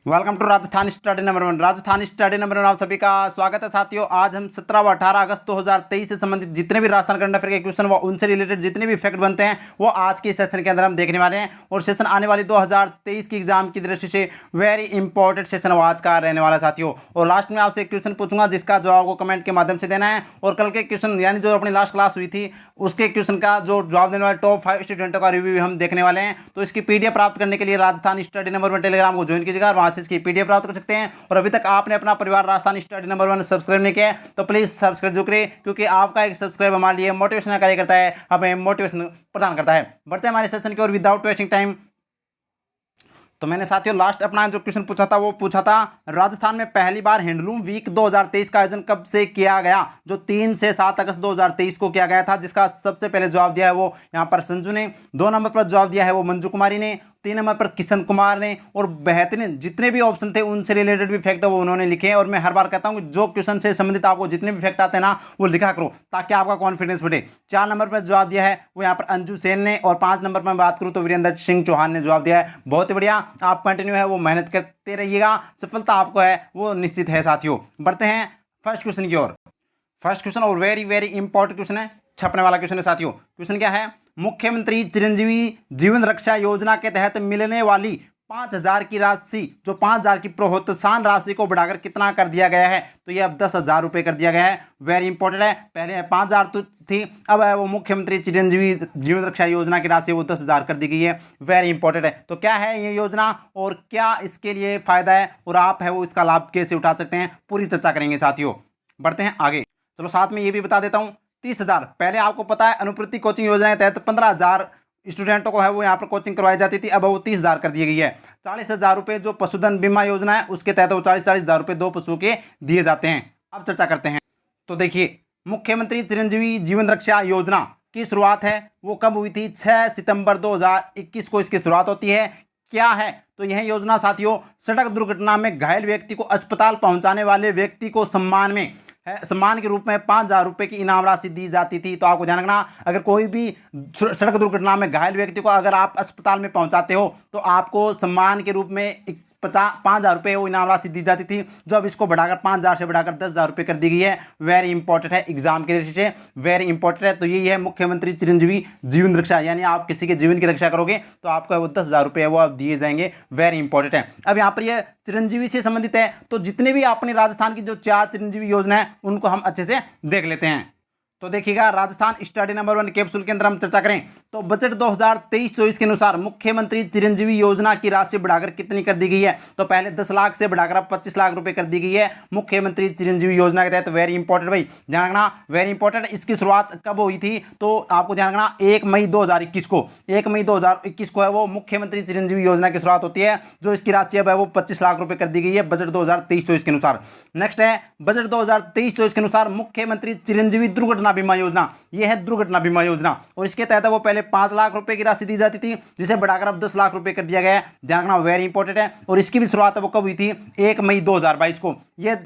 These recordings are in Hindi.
Welcome to Rajasthan study number 1। Rajasthan study number 1 आप सभी का स्वागत है साथियों। आज हम 17 व 18 अगस्त 2023 से संबंधित जितने भी राजस्थान करंट अफेयर के क्वेश्चन व उनसे रिलेटेड जितने भी फैक्ट बनते हैं वो आज के सेशन के अंदर हम देखने वाले हैं। और सेशन आने वाली 2023 की एग्जाम की दृष्टि से वेरी इंपॉर्टेंट सेशन आज का रहने वाला है साथियों। और लास्ट में आपसे एक क्वेश्चन पूछूंगा जिसका जवाब को कमेंट के माध्यम से देना है। और कल के क्वेश्चन यानी जो अपनी लास्ट क्लास हुई थी उसके क्वेश्चन का जो जवाब देने वाले टॉप 5 स्टूडेंटों का रिव्यू हम देखने वाले हैं। तो इसकी पीडीएफ प्राप्त करने के लिए राजस्थान स्टडी नंबर 1 टेलीग्राम को ज्वाइन कीजिएगा और वहां से इसकी पीडीएफ प्राप्त सकते हैं। और अभी तक आपने अपना परिवार राजस्थान स्टडी नंबर 1 सब्सक्राइब नहीं किया है तो प्लीज सब्सक्राइब जरूर करें, क्योंकि आपका एक सब्सक्राइब हमारे लिए मोटिवेशन कार्य करता है, हमें मोटिवेशन प्रदान करता है। बढ़ते हैं हमारे सेशन की ओर विदाउट वेस्टिंग टाइम। तो मैंने साथियों लास्ट अपना जो क्वेश्चन पूछा था वो पूछा था राजस्थान में पहली बार हैंडलूम वीक 2023 का आयोजन कब से किया गया, जो 3 से 7 अगस्त 2023 को किया गया था। जिसका सबसे पहले जवाब दिया है वो यहाँ पर संजू ने, 2 नंबर पर जवाब दिया है वो मंजू कुमारी ने, 3 नंबर पर किशन कुमार ने। और बेहतरीन जितने भी ऑप्शन थे उनसे रिलेटेड भी फैक्ट वो उन्होंने लिखे हैं। और मैं हर बार कहता हूँ जो क्वेश्चन से संबंधित आपको जितने भी फैक्ट आते हैं ना वो लिखा करो ताकि आपका कॉन्फिडेंस बढ़े। 4 नंबर पर जवाब दिया है वो यहाँ पर अंजू सेन ने, और 5 नंबर पर मैं बात करूँ तो वीरेंद्र सिंह चौहान ने जवाब दिया है। बहुत ही बढ़िया, आप कंटिन्यू है वो मेहनत करते रहिएगा, सफलता आपको है वो निश्चित है साथियों। बढ़ते हैं फर्स्ट क्वेश्चन की ओर। फर्स्ट क्वेश्चन और वेरी वेरी इंपॉर्टेंट क्वेश्चन है, छपने वाला क्वेश्चन है साथियों। क्वेश्चन क्या है, मुख्यमंत्री चिरंजीवी जीवन रक्षा योजना के तहत मिलने वाली 5,000 की राशि, जो 5,000 की प्रोत्साहन राशि को बढ़ाकर कितना कर दिया गया है, तो ये अब 10,000 रुपये कर दिया गया है। वेरी इंपॉर्टेंट है, पहले 5,000 तो थी, अब है वो मुख्यमंत्री चिरंजीवी जीवन रक्षा योजना की राशि वो 10,000 कर दी गई है। वेरी इंपॉर्टेंट है। तो क्या है ये योजना और क्या इसके लिए फायदा है और आप है वो इसका लाभ कैसे उठा सकते हैं, पूरी चर्चा करेंगे साथियों। बढ़ते हैं आगे। चलो साथ में ये भी बता देता हूँ, 30,000 पहले आपको पता है अनुपूर्ति कोचिंग योजना के तहत 15,000 स्टूडेंटों को है वो यहाँ पर कोचिंग करवाई जाती थी, अब वो 30,000 कर दी गई है। 40,000 रुपये जो पशुधन बीमा योजना है उसके तहत वो 40,000 रुपये 2 पशुओं के दिए जाते हैं। अब चर्चा करते हैं। तो देखिए, मुख्यमंत्री चिरंजीवी जीवन रक्षा योजना की शुरुआत है वो कब हुई थी, 6 सितंबर 2021 को इसकी शुरुआत होती है। क्या है, तो यह योजना साथियों सड़क दुर्घटना में घायल व्यक्ति को अस्पताल पहुंचाने वाले व्यक्ति को सम्मान के रूप में 5,000 रुपये की इनाम राशि दी जाती थी। तो आपको ध्यान रखना, अगर कोई भी सड़क दुर्घटना में घायल व्यक्ति को अगर आप अस्पताल में पहुंचाते हो तो आपको सम्मान के रूप में 5,000 रुपये वो इनाम राशि दी जाती थी, जो अब इसको बढ़ाकर 5,000 से बढ़ाकर 10,000 रुपये कर दी गई है। वेरी इंपॉर्टेंट है, एग्जाम के दृष्टि से वेरी इंपॉर्टेंट है। तो यही है मुख्यमंत्री चिरंजीवी जीवन रक्षा, यानी आप किसी के जीवन की रक्षा करोगे तो आपको वो 10,000 रुपये वो आप दिए जाएंगे। वेरी इंपॉर्टेंट है। अब यहाँ पर ये चिरंजीवी से संबंधित है, तो जितने भी अपने राजस्थान की जो 4 चिरंजीवी योजना है उनको हम अच्छे से देख लेते हैं। तो देखिएगा, राजस्थान स्टडी नंबर 1 कैप्सूल के अंदर हम चर्चा करें तो बजट 2023-24 के अनुसार मुख्यमंत्री चिरंजीवी योजना की राशि बढ़ाकर कितनी कर दी गई है, तो पहले 10 लाख से बढ़ाकर अब 25 लाख रुपए कर दी गई है मुख्यमंत्री चिरंजीवी योजना के तहत। वेरी इंपॉर्टेंट भाई, ध्यान रखना, वेरी इंपॉर्टेंट। इसकी शुरुआत कब हुई थी, तो आपको ध्यान रखना 1 मई 2021 को, 1 मई 2021 को है वो मुख्यमंत्री चिरंजीवी योजना की शुरुआत होती है, जो इसकी राशि अब है वो 25 लाख रुपए कर दी गई है बजट 2023-24 के अनुसार। नेक्स्ट है बजट 2023-24 के अनुसार मुख्यमंत्री चिरंजीवी दुर्घटना बीमा योजना, यह है दुर्घटना बीमा योजना, और इसके तहत वो पहले 5 लाख रुपए की राशि दी जाती थी जिसे बढ़ाकर अब 10 लाख रुपए कर दिया गया है। ध्यान रखना, वेरी इंपॉर्टेंट है। और इसकी भी शुरुआत वो कब हुई थी, 1 मई 2022 को। ये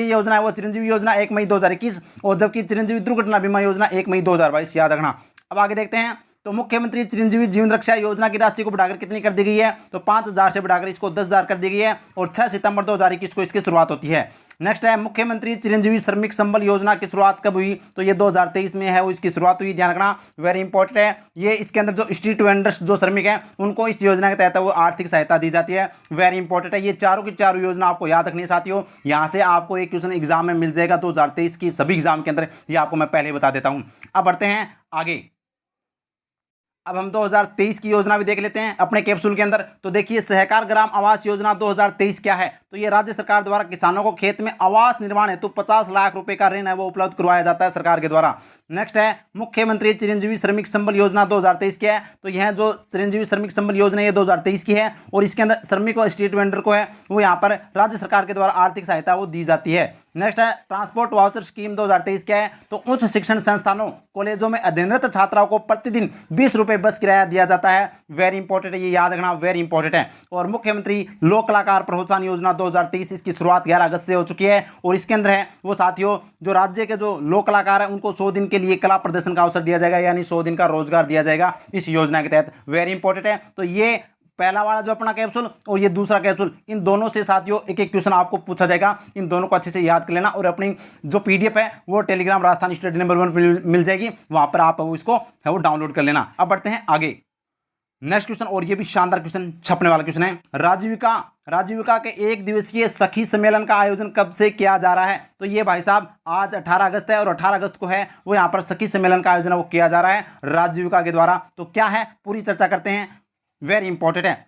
योजना है वो चिरंजीवी योजना 1 मई 2021, और जबकि चिरंजीवी दुर्घटना बीमा योजना 1 मई 2022, याद रखना। अब आगे देखते हैं, तो मुख्यमंत्री चिरंजीवी जीवन रक्षा योजना की राशि को बढ़ाकर कितनी कर दी गई है, तो 5,000 से बढ़ाकर इसको 10,000 कर दी गई है, और 6 सितंबर 2021 को इसकी शुरुआत होती है। नेक्स्ट है मुख्यमंत्री चिरंजीवी श्रमिक संबल योजना की शुरुआत कब हुई, तो ये 2023 में है वो इसकी शुरुआत हुई। ध्यान रखना, वेरी इंपॉर्टेंट है। ये इसके अंदर जो स्ट्रीट वेंडर्स जो श्रमिक हैं उनको इस योजना के तहत वो आर्थिक सहायता दी जाती है। वेरी इंपॉर्टेंट है। ये चारों की चारों योजना आपको याद रखनी है साथियों। यहाँ से आपको एक क्वेश्चन एग्जाम में मिल जाएगा 2023 की सभी एग्जाम के अंदर, ये आपको मैं पहले बता देता हूँ। अब बढ़ते हैं आगे। अब हम 2023 की योजना भी देख लेते हैं अपने कैप्सूल के अंदर। तो देखिए, सहकार ग्राम आवास योजना 2023 क्या है, तो ये राज्य सरकार द्वारा किसानों को खेत में आवास निर्माण हेतु 50 लाख रुपए का ऋण है वो उपलब्ध करवाया जाता है सरकार के द्वारा। नेक्स्ट है मुख्यमंत्री चिरंजीवी श्रमिक संबल योजना 2023 की है, तो यह जो चिरंजीवी श्रमिक संबल योजना ये 2023 की है, और इसके अंदर श्रमिक और स्ट्रीट वेंडर को है वो यहाँ पर राज्य सरकार के द्वारा आर्थिक सहायता वो दी जाती है। नेक्स्ट है ट्रांसपोर्ट वाउचर स्कीम 2023 क्या है, तो उच्च शिक्षण संस्थानों कॉलेजों में अध्ययनरत छात्राओं को प्रतिदिन 20 रुपये बस किराया दिया जाता है। वेरी इंपॉर्टेंट है, ये याद रखना, वेरी इंपॉर्टेंट है। और मुख्यमंत्री लोक कलाकार प्रोत्साहन योजना 2023, इसकी शुरुआत 11 अगस्त से हो चुकी है, और इसके अंदर है वो साथियों जो राज्य के जो लोक कलाकार हैं उनको 100 दिन के लिए कला प्रदर्शन का अवसर दिया जाएगा, यानी 100 दिन का रोजगार दिया जाएगा इस योजना के तहत। वेरी इंपॉर्टेंट है। तो ये पहला वाला जो अपना कैप्सूल और ये दूसरा कैप्सूल, इन दोनों से साथियों एक एक क्वेश्चन आपको पूछा जाएगा। इन दोनों को अच्छे से याद कर लेना और अपनी जो पीडीएफ है वो टेलीग्राम राजस्थान स्टडी नंबर 1 पर मिल जाएगी, वहां पर आप इसको है वो डाउनलोड कर लेना। अब बढ़ते हैं आगे नेक्स्ट क्वेश्चन, और ये भी शानदार क्वेश्चन, छपने वाला क्वेश्चन है। राजीविका के एक दिवसीय सखी सम्मेलन का आयोजन कब से किया जा रहा है? तो ये भाई साहब आज 18 अगस्त है और 18 अगस्त को है वो यहाँ पर सखी सम्मेलन का आयोजन वो किया जा रहा है राजीविका के द्वारा। तो क्या है पूरी चर्चा करते हैं, वेरी इंपॉर्टेंट है।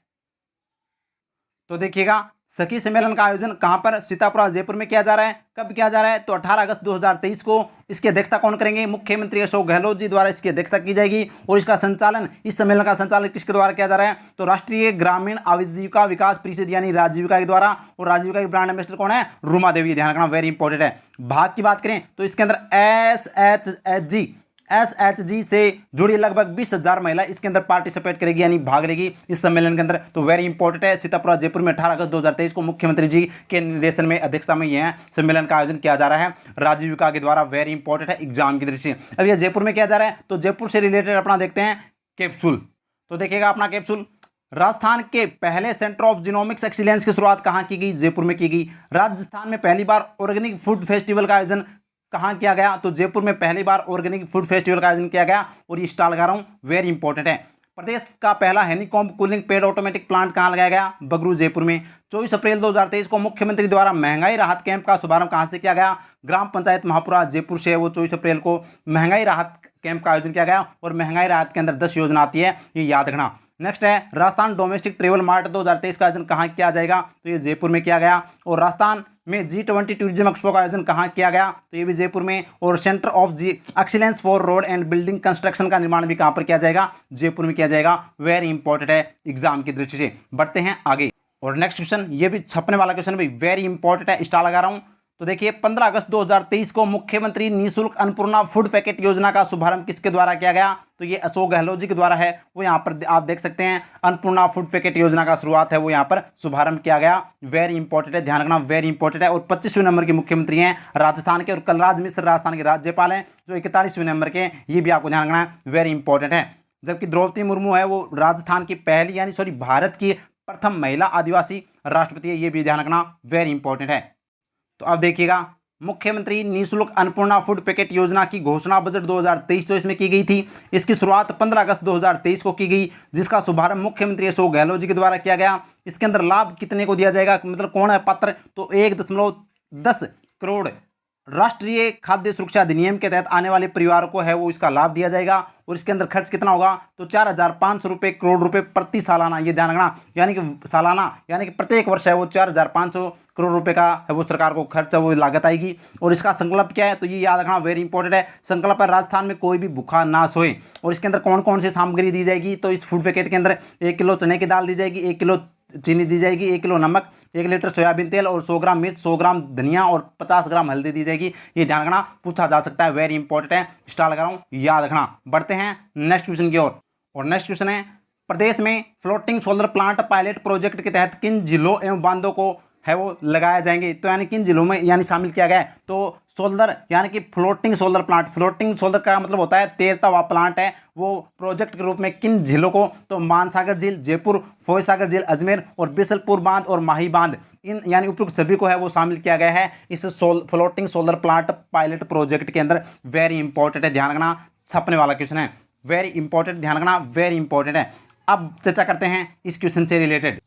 तो देखिएगा सखी सम्मेलन का आयोजन कहां पर, सीतापुर जयपुर में किया जा रहा है। कब किया जा रहा है? तो 18 अगस्त 2023 को। इसकी अध्यक्षता कौन करेंगे? मुख्यमंत्री अशोक गहलोत जी द्वारा इसकी अध्यक्षता की जाएगी। और इसका संचालन, इस सम्मेलन का संचालन किसके द्वारा किया जा रहा है? तो राष्ट्रीय ग्रामीण आजीविका विकास परिषद यानी राजीविका के द्वारा। और राजीविका की ब्रांड एम्बेसडर कौन है? रुमा देवी। ध्यान रखना, वेरी इंपॉर्टेंट है। भाग की बात करें तो इसके अंदर एसएचजी से जुड़ी लगभग 20,000 महिला इसके अंदर पार्टिसिपेट करेगी यानी भाग लेगी इस सम्मेलन के अंदर। तो वेरी इंपॉर्टेंट है। सीतापुर जयपुर में 18 अगस्त 2023 को मुख्यमंत्री जी के निर्देशन में, अध्यक्षता में यह सम्मेलन का आयोजन किया जा रहा है राजीविका के द्वारा। वेरी इंपॉर्टेंट है एग्जाम की दृष्टि से। अब यह जयपुर में किया जा रहा है तो जयपुर से रिलेटेड अपना देखते हैं कैप्सूल। तो देखिएगा अपना कैप्सूल, राजस्थान के पहले सेंटर ऑफ जीनोमिक्स एक्सीलेंस की शुरुआत कहां की गई? जयपुर में की गई। राजस्थान में पहली बार ऑर्गेनिक फूड फेस्टिवल का आयोजन कहां किया गया? तो जयपुर में पहली बार ऑर्गेनिक फूड फेस्टिवल का आयोजन किया गया। और ये स्टॉल लगा रहा हूं, वेरी इंपॉर्टेंट है। प्रदेश का पहला हेनीकॉम्ब कूलिंग पेड ऑटोमेटिक प्लांट कहां लगाया गया? बगरू जयपुर में। 24 अप्रैल 2023 को मुख्यमंत्री द्वारा महंगाई राहत कैंप का शुभारंभ कहां से किया गया? ग्राम पंचायत महापुरा जयपुर से वो 24 अप्रैल को महंगाई राहत कैंप का आयोजन किया गया। और महंगाई राहत के अंदर 10 योजना आती है, ये याद रखना। नेक्स्ट है राजस्थान डोमेस्टिक ट्रेवल मार्ट 2023 का आयोजन कहां किया जाएगा? तो ये जयपुर में किया गया। और राजस्थान में G20 टूरिज्म एक्सपो का आयोजन कहां किया गया? तो ये भी जयपुर में। और सेंटर ऑफ जी excellence for road and building construction का निर्माण भी कहां पर किया जाएगा? जयपुर में किया जाएगा। वेरी इंपॉर्टेंट है एग्जाम की दृष्टि से। बढ़ते हैं आगे और नेक्स्ट क्वेश्चन, ये भी छपने वाला क्वेश्चन भी वेरी इंपॉर्टेंट है, स्टार लगा रहा हूं। तो देखिए 15 अगस्त 2023 को मुख्यमंत्री निःशुल्क अन्नपूर्णा फूड पैकेट योजना का शुभारंभ किसके द्वारा किया गया? तो ये अशोक गहलोत जी के द्वारा है। वो यहाँ पर आप देख सकते हैं अन्नपूर्णा फूड पैकेट योजना का शुरुआत है वो यहाँ पर शुभारंभ किया गया। वेरी इंपॉर्टेंट है, ध्यान रखना, वेरी इंपॉर्टेंट है। और 25वें नंबर के मुख्यमंत्री हैं राजस्थान के। और कलराज मिश्र राजस्थान के राज्यपाल हैं जो 41वें नंबर के, ये भी आपको ध्यान रखना है, वेरी इंपॉर्टेंट है। जबकि द्रौपदी मुर्मू है वो राजस्थान की पहली यानी भारत की प्रथम महिला आदिवासी राष्ट्रपति है, ये भी ध्यान रखना, वेरी इंपॉर्टेंट है। तो अब देखिएगा मुख्यमंत्री निःशुल्क अन्नपूर्णा फूड पैकेट योजना की घोषणा बजट 2023-24 में की गई थी। इसकी शुरुआत 15 अगस्त 2023 को की गई, जिसका शुभारंभ मुख्यमंत्री अशोक गहलोत जी के द्वारा किया गया। इसके अंदर लाभ कितने को दिया जाएगा, मतलब कौन है पात्र? तो 1.10 करोड़ राष्ट्रीय खाद्य सुरक्षा अधिनियम के तहत आने वाले परिवार को है वो इसका लाभ दिया जाएगा। और इसके अंदर खर्च कितना होगा? तो 4,500 करोड़ रुपए प्रति सालाना, ये ध्यान रखना, यानी कि सालाना यानी कि प्रत्येक वर्ष है वो 4,500 करोड़ रुपए का है वो सरकार को खर्च है वो लागत आएगी। और इसका संकल्प क्या है? तो ये याद रखना, वेरी इंपॉर्टेंट है। संकल्प है राजस्थान में कोई भी भूखा ना सोए। और इसके अंदर कौन कौन सी सामग्री दी जाएगी? तो इस फूड पैकेट के अंदर 1 किलो चने की दाल दी जाएगी, 1 किलो चीनी दी जाएगी, 1 किलो नमक, 1 लीटर सोयाबीन तेल और 100 ग्राम मिर्च, 100 ग्राम धनिया और 50 ग्राम हल्दी दी जाएगी। ये ध्यान रखना, पूछा जा सकता है, वेरी इंपॉर्टेंट है, स्टार लगा रहा हूँ, याद रखना। बढ़ते हैं नेक्स्ट क्वेश्चन की ओर। और नेक्स्ट क्वेश्चन है प्रदेश में floating solar plant pilot project के तहत किन जिलों एवं बांधों को है वो लगाए जाएंगे? तो यानी किन जिलों में यानी शामिल किया गया है? तो सोलर यानी कि floating solar plant, floating solar का मतलब होता है तैरता हुआ प्लांट है वो प्रोजेक्ट के रूप में किन जिलों को? तो मानसागर झील जयपुर, फौजसागर झील अजमेर और बिसलपुर बांध और माही बांध, इन यानी उपयुक्त सभी को है वो शामिल किया गया है इस floating solar plant pilot project के अंदर। वेरी इंपॉर्टेंट है, ध्यान रखना, छपने वाला क्वेश्चन है, वेरी इंपॉर्टेंट, ध्यान रखना, वेरी इंपॉर्टेंट है। अब चर्चा करते हैं इस क्वेश्चन से रिलेटेड।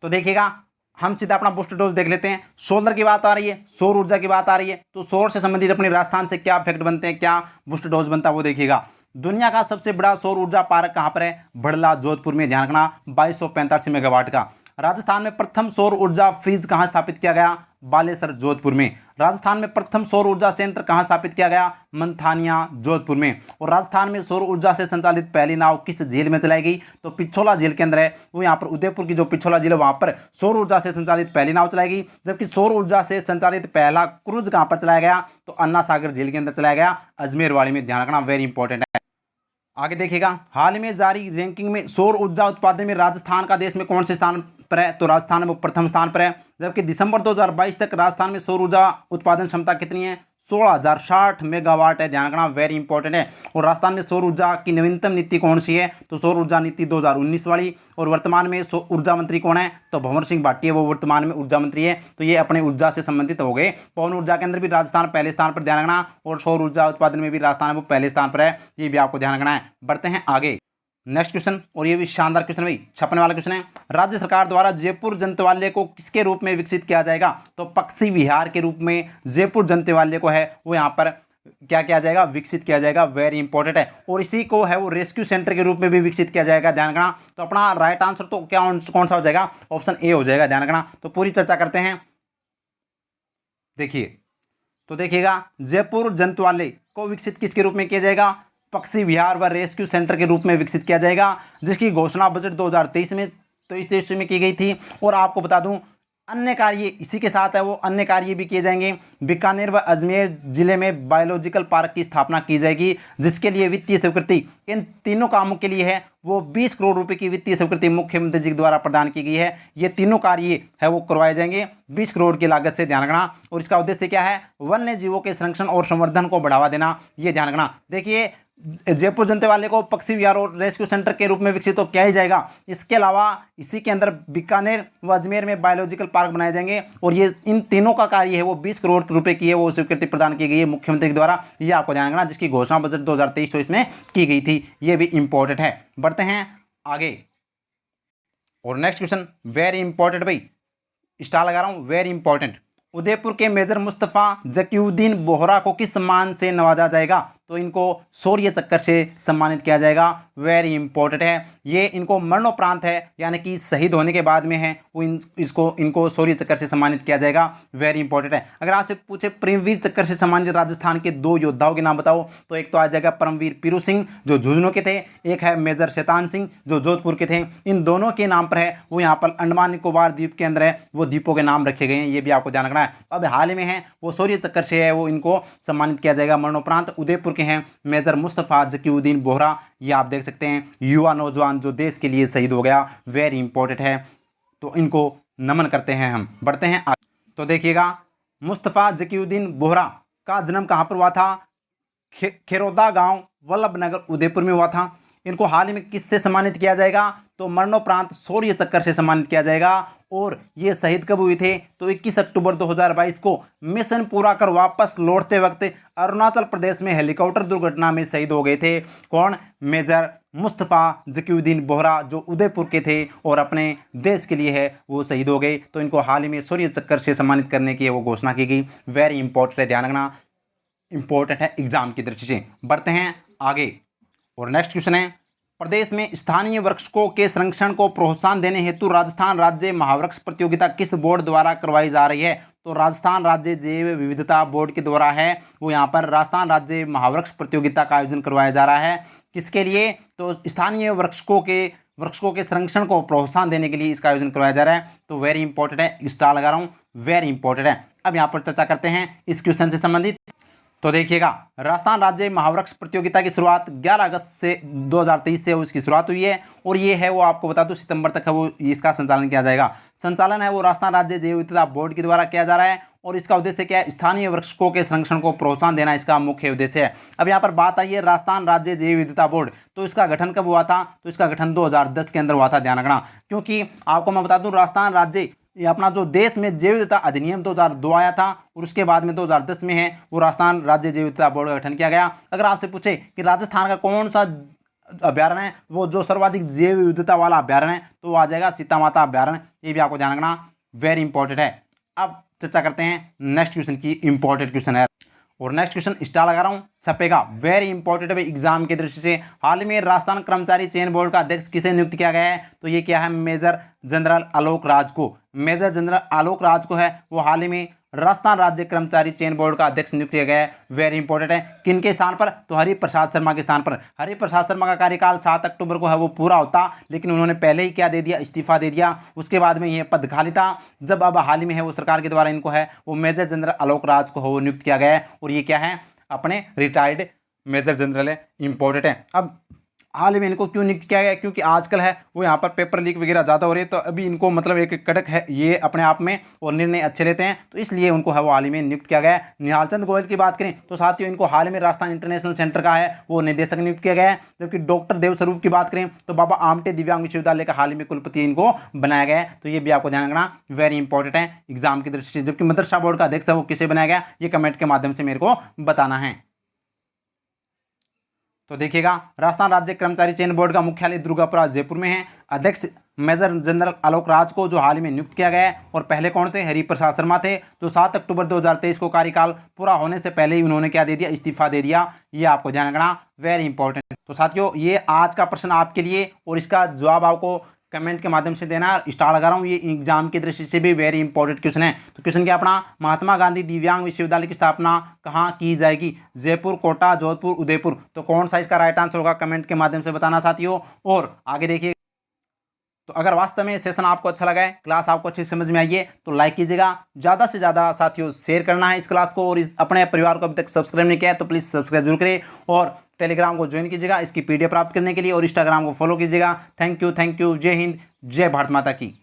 तो देखिएगा हम सीधा अपना बूस्टर डोज देख लेते हैं। सोलर की बात आ रही है, सौर ऊर्जा की बात आ रही है, तो सौर से संबंधित अपने राजस्थान से क्या इफेक्ट बनते हैं, क्या बूस्टर डोज बनता है वो देखिएगा। दुनिया का सबसे बड़ा सौर ऊर्जा पार्क कहां पर है? बड़ला जोधपुर में, ध्यान रखना, 2285 मेगावाट का। राजस्थान में प्रथम सौर ऊर्जा फ्रीज कहां स्थापित किया गया? बालेसर जोधपुर में। राजस्थान में प्रथम सौर ऊर्जा संयंत्र कहां स्थापित किया गया? मंथानिया जोधपुर में। और राजस्थान में सौर ऊर्जा से संचालित पहली नाव किस झील में चलाई गई? तो पिछोला झील के अंदर है वो, यहाँ पर उदयपुर की जो पिछोला झील है वहां पर सौर ऊर्जा से संचालित पहली नाव चलाई गई। जबकि सौर ऊर्जा से संचालित पहला क्रूज कहां पर चलाया गया? तो अन्ना सागर झील के अंदर चलाया गया, अजमेरवाड़ी में, ध्यान रखना, वेरी इंपॉर्टेंट है। आगे देखिएगा हाल में जारी रैंकिंग में सौर ऊर्जा उत्पादन में राजस्थान का देश में कौन से स्थान पर है? तो राजस्थान में प्रथम स्थान पर है। जबकि दिसंबर 2022 तक राजस्थान में सौर ऊर्जा उत्पादन क्षमता कितनी है? 16,060 मेगावाट है, ध्यान रखना, वेरी इंपॉर्टेंट है। और राजस्थान में सौर ऊर्जा की नवीनतम नीति कौन सी है? तो सौर ऊर्जा नीति 2019 वाली। और वर्तमान में ऊर्जा मंत्री कौन है? तो भंवर सिंह भाटी वो वर्तमान में ऊर्जा मंत्री है। तो ये अपने ऊर्जा से संबंधित हो गए। पवन ऊर्जा के अंदर भी राजस्थान पहले स्थान पर, ध्यान रखना। और सौर ऊर्जा उत्पादन में भी राजस्थान वो पहले स्थान पर है, ये भी आपको ध्यान रखना है। बढ़ते हैं आगे, नेक्स्ट क्वेश्चन, और ये भी शानदार क्वेश्चन भाई, छपने वाला क्वेश्चन है। राज्य सरकार द्वारा जयपुर जंतवालय को किसके रूप में विकसित किया जाएगा? तो पक्षी विहार के रूप में जयपुर जंतवालय को है वो यहाँ पर क्या किया जाएगा? विकसित किया जाएगा, वेरी इंपॉर्टेंट है। और इसी को है वो रेस्क्यू सेंटर के रूप में भी विकसित किया जाएगा, ध्यान रखना। तो अपना राइट आंसर तो क्या कौन सा हो जाएगा? ऑप्शन ए हो जाएगा, ध्यान रखना। तो पूरी चर्चा करते हैं, देखिए। तो देखिएगा, जयपुर जंतवालय को विकसित किसके रूप में किया जाएगा? पक्षी विहार व रेस्क्यू सेंटर के रूप में विकसित किया जाएगा, जिसकी घोषणा बजट 2023 में 23 में की गई थी। और आपको बता दूं, अन्य कार्य इसी के साथ है वो अन्य कार्य भी किए जाएंगे। बीकानेर व अजमेर जिले में बायोलॉजिकल पार्क की स्थापना की जाएगी, जिसके लिए वित्तीय स्वीकृति इन तीनों कामों के लिए है वो 20 करोड़ रुपए की वित्तीय स्वीकृति मुख्यमंत्री जी द्वारा प्रदान की गई है। ये तीनों कार्य है वो करवाए जाएंगे 20 करोड़ की लागत से, ध्यान रखना। और इसका उद्देश्य क्या है? वन्य जीवों के संरक्षण और संवर्धन को बढ़ावा देना, ये ध्यान रखना। देखिए, जयपुर जंतवालय को पक्षी विहार और रेस्क्यू सेंटर के रूप में विकसित तो किया ही जाएगा, इसके अलावा इसी के अंदर बीकानेर व अजमेर में बायोलॉजिकल पार्क बनाए जाएंगे। और ये इन तीनों का कार्य है वो 20 करोड़ रुपए की है वो स्वीकृति प्रदान की गई है मुख्यमंत्री द्वारा, ये आपको ध्यान रखना, जिसकी घोषणा बजट 2023-24 में की गई थी, ये भी इंपॉर्टेंट है। बढ़ते हैं आगे, और नेक्स्ट क्वेश्चन वेरी इंपॉर्टेंट भाई, स्टार लगा रहा हूं, वेरी इंपॉर्टेंट। उदयपुर के मेजर मुस्तफ़ा जकीउद्दीन बोहरा को किस सम्मान से नवाजा जाएगा? तो इनको शौर्य चक्र से सम्मानित किया जाएगा, वेरी इंपॉर्टेंट है। ये इनको मरणोपरांत है, यानी कि शहीद होने के बाद में है वो इनको शौर्य चक्र से सम्मानित किया जाएगा, वेरी इंपॉर्टेंट है। अगर आपसे पूछे परमवीर चक्र से सम्मानित राजस्थान के 2 योद्धाओं के नाम बताओ, तो एक तो आ जाएगा परमवीर पीरू सिंह जो झुंझुनू के थे, एक है मेजर शैतान सिंह जो जोधपुर के थे। इन दोनों के नाम पर है वो यहाँ पर अंडमान निकोबार द्वीप के अंदर है वो द्वीपों के नाम रखे गए हैं, ये भी आपको ध्यान रखना है। अब हाल ही में है वो शौर्य चक्र से है वो इनको सम्मानित किया जाएगा मरणोपरांत। उदयपुर के हैं मेजर मुस्तफ़ा जकीउद्दीन बोहरा, ये आप देख सकते हैं, युवा नौजवान जो देश के लिए शहीद हो गया, वेरी इंपॉर्टेंट है, तो इनको नमन करते हैं हम। बढ़ते हैं आगे, तो देखिएगा, मुस्तफ़ा जकीउद्दीन बोहरा का जन्म कहाँ पर हुआ था? खेरोदा गांव वल्लभ नगर उदयपुर में हुआ था। इनको हाल ही में किससे सम्मानित किया जाएगा? तो मरणोपरांत शौर्य चक्र से सम्मानित किया जाएगा। और ये शहीद कब हुए थे? तो 21 अक्टूबर 2022 को मिशन पूरा कर वापस लौटते वक्त अरुणाचल प्रदेश में हेलीकॉप्टर दुर्घटना में शहीद हो गए थे। कौन? मेजर मुस्तफ़ा जकीउद्दीन बोहरा जो उदयपुर के थे और अपने देश के लिए है वो शहीद हो गए। तो इनको हाल ही में शौर्य चक्र से सम्मानित करने की वो घोषणा की गई, वेरी इंपॉर्टेंट है, ध्यान रखना, इंपॉर्टेंट है एग्जाम की दृष्टि से। बढ़ते हैं आगे, और नेक्स्ट क्वेश्चन है, प्रदेश में स्थानीय वृक्षों के संरक्षण को प्रोत्साहन देने हेतु राजस्थान राज्य महावृक्ष प्रतियोगिता किस बोर्ड द्वारा करवाई जा रही है? तो राजस्थान राज्य जैव विविधता बोर्ड के द्वारा है वो यहाँ पर राजस्थान राज्य महावृक्ष प्रतियोगिता का आयोजन करवाया जा रहा है। किसके लिए? तो स्थानीय वृक्षों के संरक्षण को प्रोत्साहन देने के लिए इसका आयोजन करवाया जा रहा है। तो वेरी इंपॉर्टेंट है, स्टार लगा रहा हूँ, वेरी इंपॉर्टेंट है। अब यहाँ पर चर्चा करते हैं इस क्वेश्चन से संबंधित। तो देखिएगा, राजस्थान राज्य महावृक्ष प्रतियोगिता की शुरुआत 11 अगस्त से 2023 से उसकी शुरुआत हुई है। और ये है वो आपको बता दूं सितंबर तक है वो इसका संचालन किया जाएगा। संचालन है वो राजस्थान राज्य जैव विविधता बोर्ड के द्वारा किया जा रहा है। और इसका उद्देश्य क्या है? स्थानीय वृक्षों के संरक्षण को प्रोत्साहन देना इसका मुख्य उद्देश्य है। अब यहाँ पर बात आई है राजस्थान राज्य जैव विविधता बोर्ड, तो इसका गठन कब हुआ था? तो इसका गठन 2010 के अंदर हुआ था, ध्यान रखना। क्योंकि आपको मैं बता दूं राजस्थान राज्य ये अपना जो देश में जैव विविधता अधिनियम 2002 आया था और उसके बाद में 2010 में है वो राजस्थान राज्य जैव विविधता बोर्ड का गठन किया गया। अगर आपसे पूछे कि राजस्थान का कौन सा अभ्यारण्य है वो जो सर्वाधिक जैव विविधता वाला अभ्यारण्य है, तो वो आ जाएगा सीता माता अभ्यारण्य, ये भी आपको ध्यान रखना, वेरी इंपॉर्टेंट है। अब चर्चा करते हैं नेक्स्ट क्वेश्चन की, इंपॉर्टेंट क्वेश्चन है। और नेक्स्ट क्वेश्चन स्टार लगा रहा हूं, छपेगा, वेरी इंपॉर्टेंट है एग्जाम की दृष्टि से। हाल में राजस्थान कर्मचारी चयन बोर्ड का अध्यक्ष किसे नियुक्त किया गया है? तो ये क्या है? मेजर जनरल आलोक राज को। मेजर जनरल आलोक राज को है वो हाल ही में राजस्थान राज्य कर्मचारी चयन बोर्ड का अध्यक्ष नियुक्त किया गया है, वेरी इंपॉर्टेंट है। किनके स्थान पर? तो हरिप्रसाद शर्मा के स्थान पर। हरिप्रसाद शर्मा का कार्यकाल 7 अक्टूबर को है वो पूरा होता, लेकिन उन्होंने पहले ही क्या दे दिया? इस्तीफा दे दिया। उसके बाद में यह पद खाली था, जब अब हाल ही में है वो सरकार के द्वारा इनको है वो मेजर जनरल आलोक राज को वो नियुक्त किया गया है। और ये क्या है? अपने रिटायर्ड मेजर जनरल है, इंपॉर्टेंट है। अब हाल ही में इनको क्यों नियुक्त किया गया, क्योंकि आजकल है वो यहाँ पर पेपर लीक वगैरह ज़्यादा हो रही है, तो अभी इनको मतलब एक कड़क है ये अपने आप में और निर्णय अच्छे लेते हैं, तो इसलिए उनको है वो हाल ही में नियुक्त किया गया है। निहाल चंद गोयल की बात करें तो साथियों इनको हाल ही में राजस्थान इंटरनेशनल सेंटर का है वो निदेशक नियुक्त किया गया है। जबकि डॉक्टर देवस्वरूप की बात करें तो बाबा आमटे दिव्यांग विश्वविद्यालय का हाल ही में कुलपति इनको बनाया गया है, तो ये भी आपको ध्यान रखना वेरी इंपॉर्टेंट है एग्जाम की दृष्टि से। जबकि मदरसा बोर्ड का अध्यक्ष है वो किसे बनाया गया, ये कमेंट के माध्यम से मेरे को बताना है। तो देखिएगा, राजस्थान राज्य कर्मचारी चयन बोर्ड का मुख्यालय दुर्गापुरा जयपुर में है। अध्यक्ष मेजर जनरल आलोक राज को जो हाल ही में नियुक्त किया गया है, और पहले कौन थे, हरिप्रसाद शर्मा थे, तो 7 अक्टूबर 2023 को कार्यकाल पूरा होने से पहले ही उन्होंने क्या दे दिया, इस्तीफा दे दिया। ये आपको ध्यान रखना वेरी इंपॉर्टेंट। तो साथियों ये आज का प्रश्न आपके लिए, और इसका जवाब आपको कमेंट के माध्यम से देना स्टार्ट लगा रहा हूँ। ये एग्जाम की दृष्टि से भी वेरी इंपॉर्टेंट क्वेश्चन है। तो क्वेश्चन क्या अपना, महात्मा गांधी दिव्यांग विश्वविद्यालय की स्थापना कहाँ की जाएगी, जयपुर, कोटा, जोधपुर, उदयपुर, तो कौन सा इसका राइट आंसर होगा, कमेंट के माध्यम से बताना साथियों। और आगे देखिए, तो अगर वास्तव में सेशन आपको अच्छा लगा है, क्लास आपको अच्छी समझ में आई है, तो लाइक कीजिएगा, ज़्यादा से ज़्यादा साथियों शेयर करना है इस क्लास को, और इस अपने परिवार को अभी तक सब्सक्राइब नहीं किया है तो प्लीज़ सब्सक्राइब जरूर करें, और टेलीग्राम को ज्वाइन कीजिएगा इसकी पीडीएफ प्राप्त करने के लिए, और इंस्टाग्राम को फॉलो कीजिएगा। थैंक यू, जय हिंद, जय भारत माता की।